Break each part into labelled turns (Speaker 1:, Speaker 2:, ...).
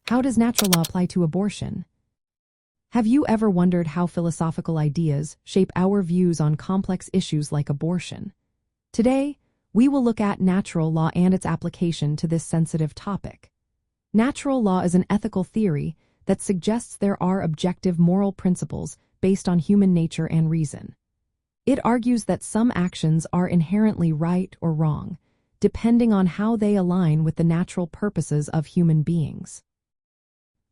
Speaker 1: How does natural law apply to abortion? Have you ever wondered how philosophical ideas shape our views on complex issues like abortion? Today, we will look at natural law and its application to this sensitive topic. Natural law is an ethical theory that suggests there are objective moral principles based on human nature and reason. It argues that some actions are inherently right or wrong, depending on how they align with the natural purposes of human beings.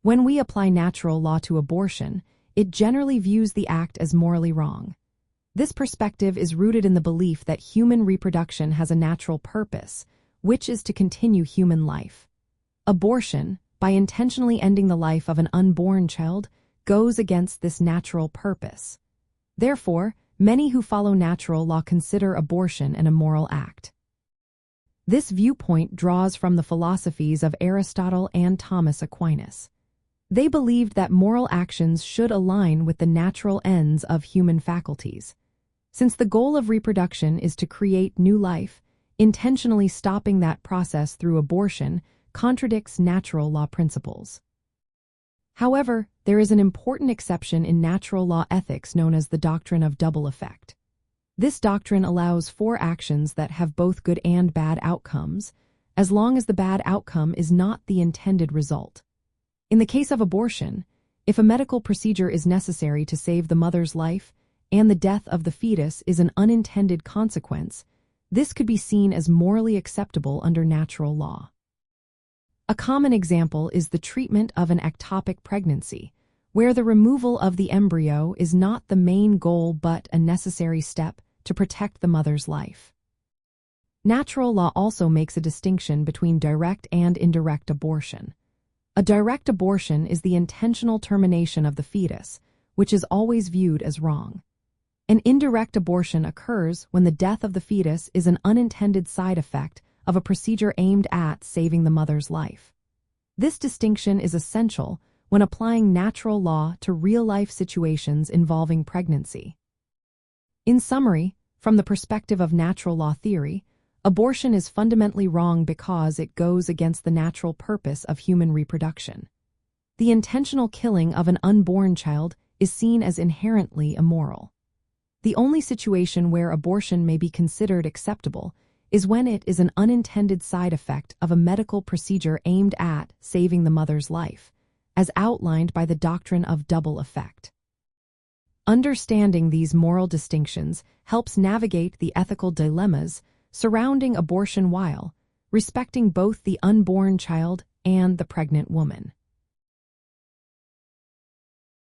Speaker 1: When we apply natural law to abortion, it generally views the act as morally wrong. This perspective is rooted in the belief that human reproduction has a natural purpose, which is to continue human life. Abortion, by intentionally ending the life of an unborn child, goes against this natural purpose. Therefore, many who follow natural law consider abortion an immoral act. This viewpoint draws from the philosophies of Aristotle and Thomas Aquinas. They believed that moral actions should align with the natural ends of human faculties. Since the goal of reproduction is to create new life, intentionally stopping that process through abortion contradicts natural law principles. However, there is an important exception in natural law ethics known as the Doctrine of Double Effect. This doctrine allows for actions that have both good and bad outcomes, as long as the bad outcome is not the intended result. In the case of abortion, if a medical procedure is necessary to save the mother's life and the death of the fetus is an unintended consequence, this could be seen as morally acceptable under natural law. A common example is the treatment of an ectopic pregnancy, where the removal of the embryo is not the main goal but a necessary step to protect the mother's life. Natural law also makes a distinction between direct and indirect abortion. A direct abortion is the intentional termination of the fetus, which is always viewed as wrong. An indirect abortion occurs when the death of the fetus is an unintended side effect of a procedure aimed at saving the mother's life. This distinction is essential when applying natural law to real-life situations involving pregnancy. In summary, from the perspective of natural law theory, abortion is fundamentally wrong because it goes against the natural purpose of human reproduction. The intentional killing of an unborn child is seen as inherently immoral. The only situation where abortion may be considered acceptable is when it is an unintended side effect of a medical procedure aimed at saving the mother's life, as outlined by the Doctrine of Double Effect. Understanding these moral distinctions helps navigate the ethical dilemmas surrounding abortion while respecting both the unborn child and the pregnant woman.